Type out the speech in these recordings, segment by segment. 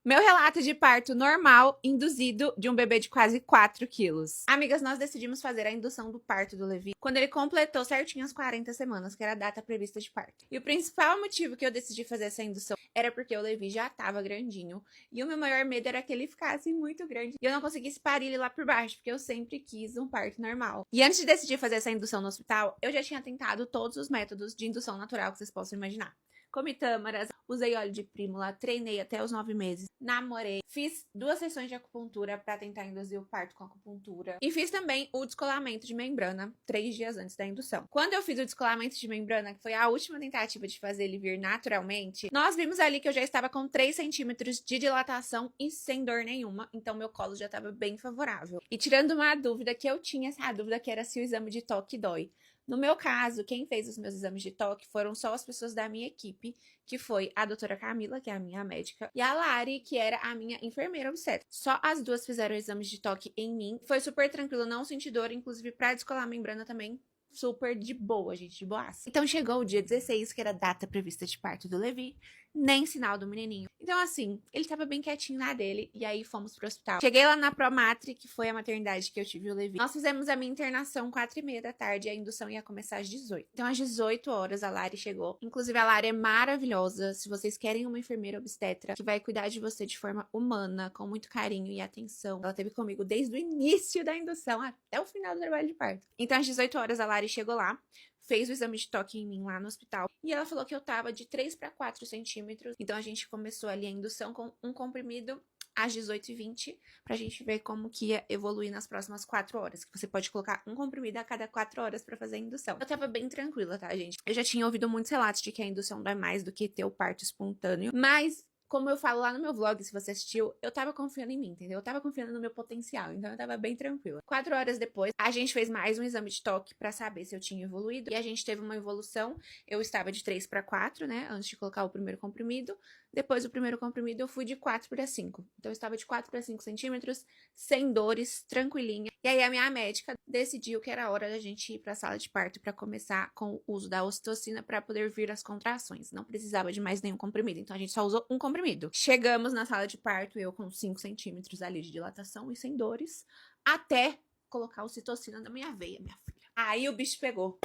Meu relato de parto normal, induzido de um bebê de quase 4 quilos. Amigas, nós decidimos fazer a indução do parto do Levi quando ele completou certinho as 40 semanas, que era a data prevista de parto. E o principal motivo que eu decidi fazer essa indução era porque o Levi já tava grandinho. E o meu maior medo era que ele ficasse muito grande e eu não conseguisse parir ele lá por baixo, porque eu sempre quis um parto normal. E antes de decidir fazer essa indução no hospital, eu já tinha tentado todos os métodos de indução natural que vocês possam imaginar. Comi tâmaras, usei óleo de prímula, treinei até os 9 meses, namorei, fiz 2 sessões de acupuntura para tentar induzir o parto com acupuntura e fiz também o descolamento de membrana 3 dias antes da indução. Quando eu fiz o descolamento de membrana, que foi a última tentativa de fazer ele vir naturalmente, nós vimos ali que eu já estava com 3 centímetros de dilatação e sem dor nenhuma, então meu colo já estava bem favorável. E tirando uma dúvida que eu tinha, essa dúvida que era se o exame de toque dói. No meu caso, quem fez os meus exames de toque foram só as pessoas da minha equipe, que foi a doutora Camila, que é a minha médica, e a Lari, que era a minha enfermeira obstétrica. Só as duas fizeram exames de toque em mim. Foi super tranquilo, não senti dor, inclusive pra descolar a membrana também. Super de boa, gente, de boaça. Então chegou o dia 16, que era a data prevista de parto do Levi, nem sinal do menininho. Então assim, ele tava bem quietinho lá dele, e aí fomos pro hospital. Cheguei lá na Promatri, que foi a maternidade que eu tive o Levi. Nós fizemos a minha internação 4h30 da tarde, e a indução ia começar às 18. Então às 18 horas a Lari chegou. Inclusive a Lari é maravilhosa, se vocês querem uma enfermeira obstetra que vai cuidar de você de forma humana, com muito carinho e atenção. Ela esteve comigo desde o início da indução até o final do trabalho de parto. Então às 18 horas a Lari chegou lá, fez o exame de toque em mim lá no hospital, e ela falou que eu tava de 3 para 4 centímetros. Então a gente começou ali a indução com um comprimido às 18h20, pra gente ver como que ia evoluir nas próximas 4 horas, que você pode colocar um comprimido a cada 4 horas pra fazer a indução. Eu tava bem tranquila, tá, gente? Eu já tinha ouvido muitos relatos de que a indução dói mais do que ter o parto espontâneo, mas como eu falo lá no meu vlog, se você assistiu, eu tava confiando em mim, entendeu? Eu tava confiando no meu potencial, então eu tava bem tranquila. 4 horas depois, a gente fez mais um exame de toque pra saber se eu tinha evoluído, e a gente teve uma evolução. Eu estava de 3 para 4, né, antes de colocar o primeiro comprimido. Depois do primeiro comprimido, eu fui de 4 para 5. Então, eu estava de 4 para 5 centímetros, sem dores, tranquilinha. E aí, a minha médica decidiu que era hora da gente ir para a sala de parto para começar com o uso da ocitocina para poder vir as contrações. Não precisava de mais nenhum comprimido, então a gente só usou um comprimido. Chegamos na sala de parto, eu com 5 centímetros ali de dilatação e sem dores, até colocar ocitocina na minha veia, minha filha. Aí o bicho pegou.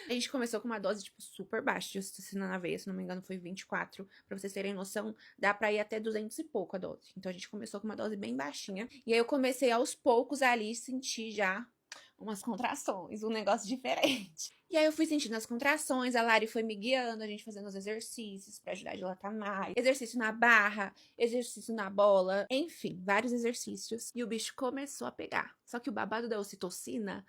A gente começou com uma dose, tipo, super baixa de ocitocina na veia, se não me engano foi 24. Pra vocês terem noção, dá pra ir até 200 e pouco a dose. Então a gente começou com uma dose bem baixinha. E aí eu comecei aos poucos ali sentir já umas contrações, um negócio diferente. E aí eu fui sentindo as contrações, a Lari foi me guiando, a gente fazendo os exercícios pra ajudar a dilatar mais. Exercício na barra, exercício na bola, enfim, vários exercícios. E o bicho começou a pegar. Só que o babado da ocitocina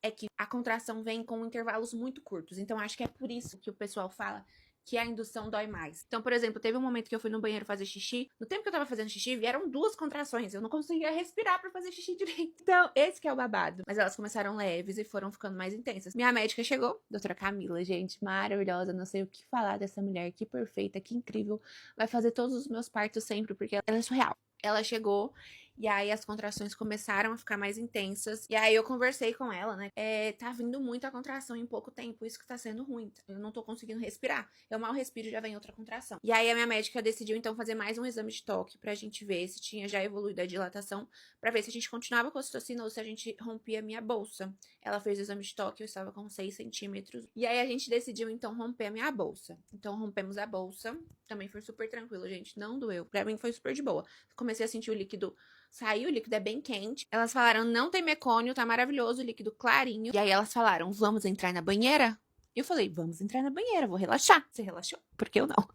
é que a contração vem com intervalos muito curtos. Então, acho que é por isso que o pessoal fala que a indução dói mais. Então, por exemplo, teve um momento que eu fui no banheiro fazer xixi. No tempo que eu tava fazendo xixi, vieram 2 contrações. Eu não conseguia respirar pra fazer xixi direito. Então, esse que é o babado. Mas elas começaram leves e foram ficando mais intensas. Minha médica chegou, doutora Camila, gente, maravilhosa. Não sei o que falar dessa mulher. Que perfeita, que incrível. Vai fazer todos os meus partos sempre, porque ela é surreal. Ela chegou e aí as contrações começaram a ficar mais intensas. E aí eu conversei com ela, né? Tá vindo muita contração em pouco tempo, isso que tá sendo ruim. Eu não tô conseguindo respirar. Eu mal respiro e já vem outra contração. E aí a minha médica decidiu então fazer mais um exame de toque pra gente ver se tinha já evoluído a dilatação, pra ver se a gente continuava com a ocitocina ou se a gente rompia a minha bolsa. Ela fez o exame de toque, eu estava com 6 centímetros. E aí a gente decidiu então romper a minha bolsa. Então rompemos a bolsa. Também foi super tranquilo, gente. Não doeu. Pra mim foi super de boa. Comecei a sentir o líquido. Saiu, o líquido é bem quente. Elas falaram, não tem mecônio, tá maravilhoso, o líquido clarinho. E aí elas falaram, vamos entrar na banheira? Eu falei, vamos entrar na banheira, vou relaxar. Você relaxou? Porque eu não.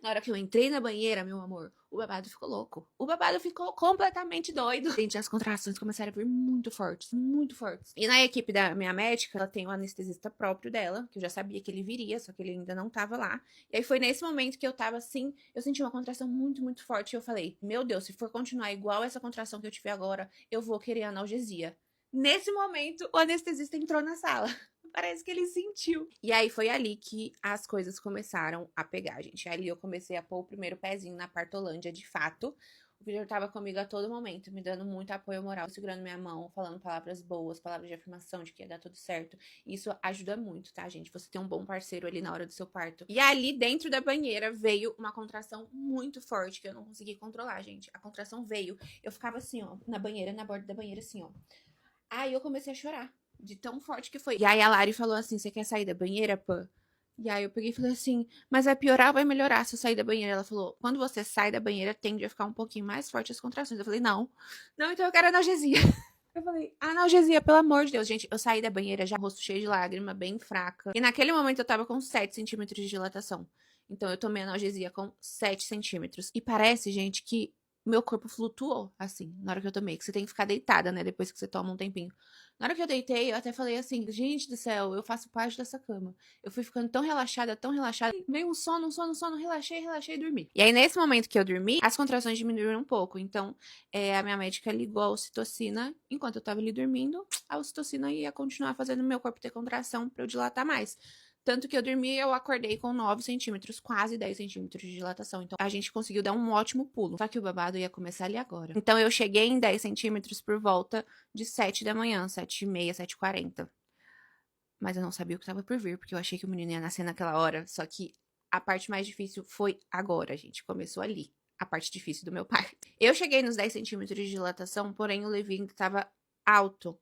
Na hora que eu entrei na banheira, meu amor, o babado ficou louco. O babado ficou completamente doido. Gente, as contrações começaram a vir muito fortes, muito fortes. E na equipe da minha médica, ela tem um anestesista próprio dela, que eu já sabia que ele viria, só que ele ainda não tava lá. E aí foi nesse momento que eu tava assim, eu senti uma contração muito, muito forte. E eu falei, meu Deus, se for continuar igual essa contração que eu tive agora, eu vou querer analgesia. Nesse momento, o anestesista entrou na sala. Parece que ele sentiu. E aí foi ali que as coisas começaram a pegar, gente. Ali eu comecei a pôr o primeiro pezinho na Partolândia, de fato. O Victor tava comigo a todo momento, me dando muito apoio moral, segurando minha mão, falando palavras boas, palavras de afirmação de que ia dar tudo certo. Isso ajuda muito, tá, gente? Você ter um bom parceiro ali na hora do seu parto. E ali dentro da banheira veio uma contração muito forte que eu não consegui controlar, gente. A contração veio. Eu ficava assim, ó, na banheira, na borda da banheira, assim, ó. Aí eu comecei a chorar, de tão forte que foi. E aí a Lari falou assim: você quer sair da banheira, Pã? E aí eu peguei e falei assim, mas vai piorar ou vai melhorar se eu sair da banheira? Ela falou, quando você sai da banheira, tende a ficar um pouquinho mais forte as contrações. Eu falei, não. Não, então eu quero analgesia. Eu falei, analgesia, pelo amor de Deus. Gente, eu saí da banheira já, rosto cheio de lágrima, bem fraca. E naquele momento eu tava com 7 centímetros de dilatação. Então eu tomei analgesia com 7 centímetros. E parece, gente, que meu corpo flutuou, assim, na hora que eu tomei. Que você tem que ficar deitada, né, depois que você toma um tempinho. Na hora que eu deitei, eu até falei assim, gente do céu, eu faço parte dessa cama. Eu fui ficando tão relaxada, veio um sono, relaxei e dormi. E aí, nesse momento que eu dormi, as contrações diminuíram um pouco. Então, a minha médica ligou a ocitocina. Enquanto eu tava ali dormindo, a ocitocina ia continuar fazendo meu corpo ter contração pra eu dilatar mais. Tanto que eu dormi, eu acordei com 9 centímetros, quase 10 centímetros de dilatação. Então, a gente conseguiu dar um ótimo pulo. Só que o babado ia começar ali agora. Então, eu cheguei em 10 centímetros por volta de 7 da manhã, 7h30, 7h40. Mas eu não sabia o que estava por vir, porque eu achei que o menino ia nascer naquela hora. Só que a parte mais difícil foi agora, gente. Começou ali. A parte difícil do meu parto. Eu cheguei nos 10 centímetros de dilatação, porém o Levi ainda estava alto.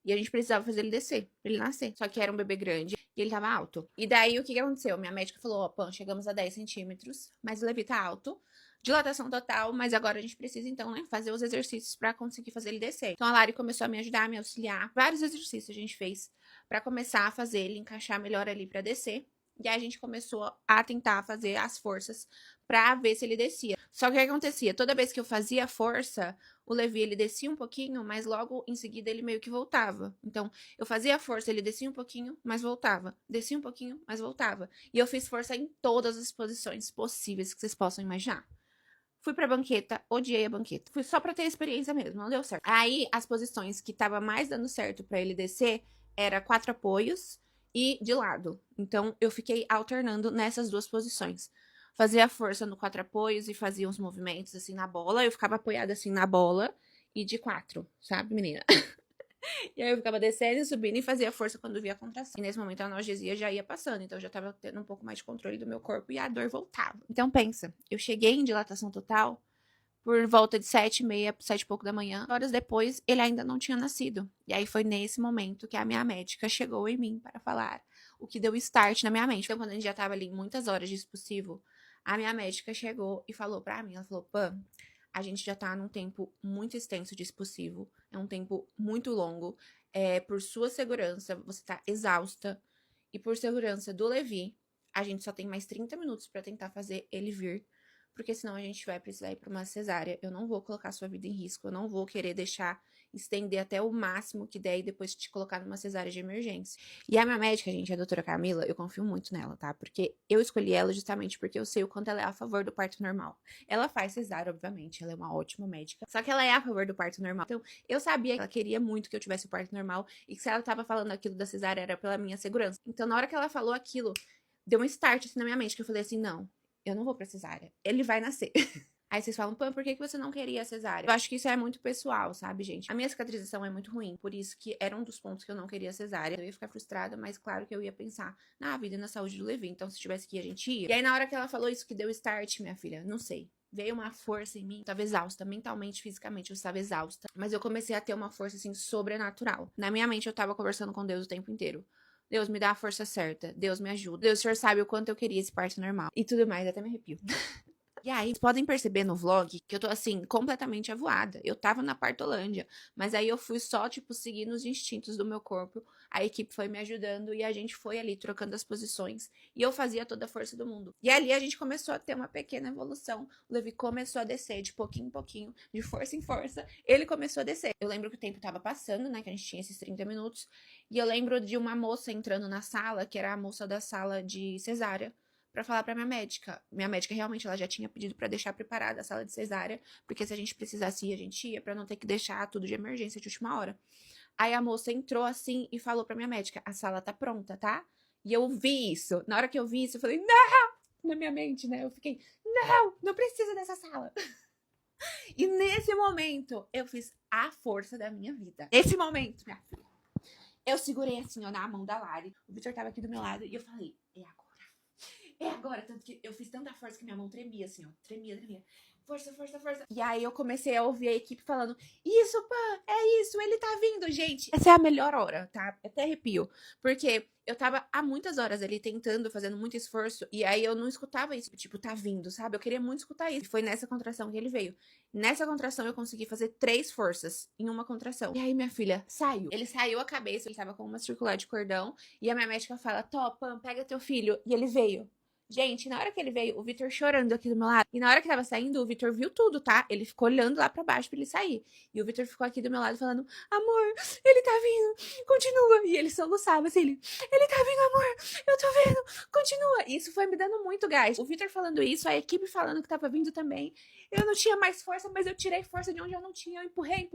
E a gente precisava fazer ele descer, pra ele nascer. Só que era um bebê grande e ele tava alto. E daí, o que aconteceu? Minha médica falou, ó, Pan, chegamos a 10 centímetros, mas o Levi tá alto. Dilatação total, mas agora a gente precisa, então, né, fazer os exercícios pra conseguir fazer ele descer. Então, a Lari começou a me ajudar, a me auxiliar. Vários exercícios a gente fez pra começar a fazer ele encaixar melhor ali pra descer. E aí a gente começou a tentar fazer as forças pra ver se ele descia. Só que o que acontecia? Toda vez que eu fazia força, o Levi, ele descia um pouquinho, mas logo em seguida ele meio que voltava. Então, eu fazia força, ele descia um pouquinho, mas voltava. Descia um pouquinho, mas voltava. E eu fiz força em todas as posições possíveis que vocês possam imaginar. Fui pra banqueta, odiei a banqueta. Fui só pra ter experiência mesmo, não deu certo. Aí, as posições que tava mais dando certo pra ele descer, era 4 apoios e de lado. Então, eu fiquei alternando nessas duas posições. Fazia força no 4 apoios e fazia uns movimentos assim na bola. Eu ficava apoiada assim na bola e de 4, sabe, menina? E aí eu ficava descendo e subindo e fazia força quando via a contração. E nesse momento a analgesia já ia passando, então eu já tava tendo um pouco mais de controle do meu corpo e a dor voltava. Então pensa, eu cheguei em dilatação total por volta de 7h30, 7 e pouco da manhã. Horas depois, ele ainda não tinha nascido. E aí foi nesse momento que a minha médica chegou em mim para falar o que deu start na minha mente. Então, quando a gente já tava ali em muitas horas de expulsivo, a minha médica chegou e falou pra mim, ela falou, Pam, a gente já tá num tempo muito extenso de expulsivo, é um tempo muito longo, por sua segurança, você tá exausta, e por segurança do Levi, a gente só tem mais 30 minutos pra tentar fazer ele vir, porque senão a gente vai precisar ir pra uma cesárea. Eu não vou colocar sua vida em risco, eu não vou querer deixar estender até o máximo que der e depois te colocar numa cesárea de emergência. E a minha médica, gente, a doutora Camila, eu confio muito nela, tá? Porque eu escolhi ela justamente porque eu sei o quanto ela é a favor do parto normal. Ela faz cesárea, obviamente, ela é uma ótima médica, só que ela é a favor do parto normal. Então, eu sabia que ela queria muito que eu tivesse o parto normal e que se ela tava falando aquilo da cesárea era pela minha segurança. Então, na hora que ela falou aquilo, deu um start assim na minha mente, que eu falei assim, não, eu não vou pra cesárea, ele vai nascer. Aí vocês falam, Pam, por que você não queria a cesárea? Eu acho que isso é muito pessoal, sabe, gente? A minha cicatrização é muito ruim, por isso que era um dos pontos que eu não queria a cesárea. Eu ia ficar frustrada, mas claro que eu ia pensar na vida e na saúde do Levi. Então, se tivesse que ir, a gente ia. E aí, na hora que ela falou isso, que deu start, minha filha, não sei. Veio uma força em mim, eu tava exausta, mentalmente, fisicamente, eu estava exausta. Mas eu comecei a ter uma força, assim, sobrenatural. Na minha mente, eu tava conversando com Deus o tempo inteiro. Deus, me dá a força certa. Deus, me ajuda. Deus, o senhor sabe o quanto eu queria esse parto normal. E tudo mais, até me arrepio. E aí, vocês podem perceber no vlog que eu tô, assim, completamente avoada. Eu tava na Partolândia, mas aí eu fui só, tipo, seguindo os instintos do meu corpo. A equipe foi me ajudando e a gente foi ali trocando as posições. E eu fazia toda a força do mundo. E ali a gente começou a ter uma pequena evolução. O Levi começou a descer de pouquinho em pouquinho, de força em força. Ele começou a descer. Eu lembro que o tempo tava passando, né, que a gente tinha esses 30 minutos. E eu lembro de uma moça entrando na sala, que era a moça da sala de cesárea, pra falar pra minha médica. Minha médica realmente ela já tinha pedido pra deixar preparada a sala de cesárea, porque se a gente precisasse ir, a gente ia, pra não ter que deixar tudo de emergência de última hora. Aí a moça entrou assim e falou pra minha médica, a sala tá pronta, tá? E eu vi isso. Na hora que eu vi isso, eu falei, não! Na minha mente, né? Eu fiquei, não precisa dessa sala. E nesse momento, eu fiz a força da minha vida. Nesse momento, minha filha, eu segurei assim, ó, na mão da Lari. O Victor tava aqui do meu lado e eu falei, é agora. É agora. Tanto que eu fiz tanta força que minha mão tremia, assim, ó. Tremia. Força. E aí eu comecei a ouvir a equipe falando, isso, Pan, é isso, ele tá vindo, gente. Essa é a melhor hora, tá? Até arrepio. Porque eu tava há muitas horas ali tentando, fazendo muito esforço, e aí eu não escutava isso, tipo, tá vindo, sabe? Eu queria muito escutar isso. E foi nessa contração que ele veio. Nessa contração eu consegui fazer 3 forças em uma contração. E aí minha filha saiu. Ele saiu a cabeça, ele tava com uma circular de cordão, e a minha médica fala, Pan, pega teu filho. E ele veio. Gente, na hora que ele veio, o Victor chorando aqui do meu lado. E na hora que tava saindo, o Victor viu tudo, tá? Ele ficou olhando lá pra baixo pra ele sair. E o Victor ficou aqui do meu lado falando, amor, ele tá vindo, continua. E ele soluçava assim, ele tá vindo, amor, eu tô vendo, continua. E isso foi me dando muito gás. O Victor falando isso, a equipe falando que tava vindo também. Eu não tinha mais força, mas eu tirei força de onde eu não tinha. Eu empurrei.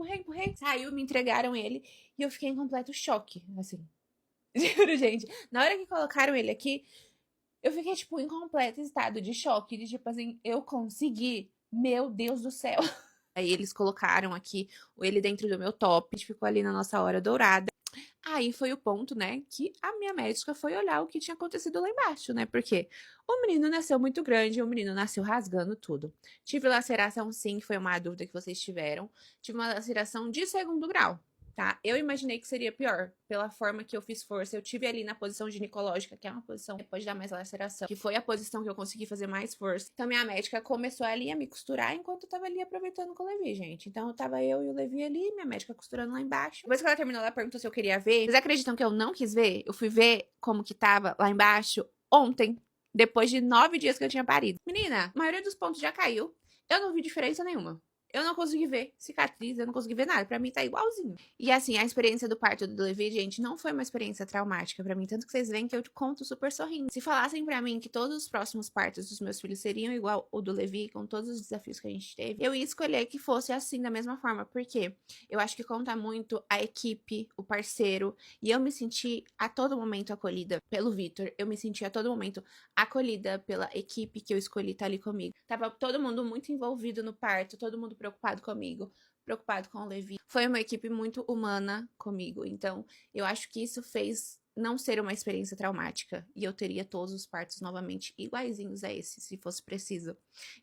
Saiu, me entregaram ele. E eu fiquei em completo choque, assim. Juro, gente. Na hora que colocaram ele aqui, eu fiquei, tipo, em completo estado de choque, de tipo assim, eu consegui, meu Deus do céu. Aí eles colocaram aqui ele dentro do meu top, a gente ficou ali na nossa hora dourada. Aí foi o ponto, né, que a minha médica foi olhar o que tinha acontecido lá embaixo, né, porque o menino nasceu muito grande, o menino nasceu rasgando tudo. Tive laceração sim, que foi uma dúvida que vocês tiveram. Tive uma laceração de 2º grau. Tá? Eu imaginei que seria pior, pela forma que eu fiz força. Eu tive ali na posição ginecológica, que é uma posição que pode dar mais laceração, que foi a posição que eu consegui fazer mais força. Então, minha médica começou ali a me costurar enquanto eu tava ali aproveitando com o Levi, gente. Então, tava eu e o Levi ali, minha médica costurando lá embaixo. Depois que ela terminou, ela perguntou se eu queria ver. Vocês acreditam que eu não quis ver? Eu fui ver como que tava lá embaixo ontem, depois de 9 dias que eu tinha parido. Menina, a maioria dos pontos já caiu. Eu não vi diferença nenhuma. Eu não consegui ver cicatriz, eu não consegui ver nada. Pra mim tá igualzinho. E assim, a experiência do parto do Levi, gente, não foi uma experiência traumática pra mim. Tanto que vocês veem que eu conto super sorrindo. Se falassem pra mim que todos os próximos partos dos meus filhos seriam igual o do Levi, com todos os desafios que a gente teve, eu ia escolher que fosse assim, da mesma forma. Porque eu acho que conta muito a equipe, o parceiro. E eu me senti a todo momento acolhida pelo Victor. Eu me senti a todo momento acolhida pela equipe que eu escolhi estar ali comigo. Tava todo mundo muito envolvido no parto, todo mundo preocupado comigo, preocupado com o Levi. Foi uma equipe muito humana comigo, então eu acho que isso fez não ser uma experiência traumática, e eu teria todos os partos novamente iguaizinhos a esse, se fosse preciso.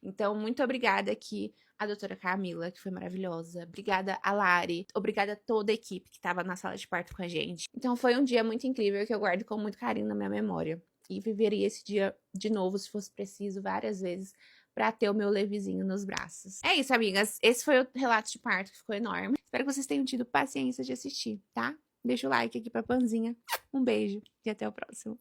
Então, muito obrigada aqui a doutora Camila, que foi maravilhosa. Obrigada a Lari. Obrigada a toda a equipe que estava na sala de parto com a gente. Então, foi um dia muito incrível que eu guardo com muito carinho na minha memória. E viveria esse dia de novo, se fosse preciso, várias vezes, pra ter o meu Levizinho nos braços. É isso, amigas. Esse foi o relato de parto, que ficou enorme. Espero que vocês tenham tido paciência de assistir, tá? Deixa o like aqui pra Panzinha. Um beijo e até o próximo.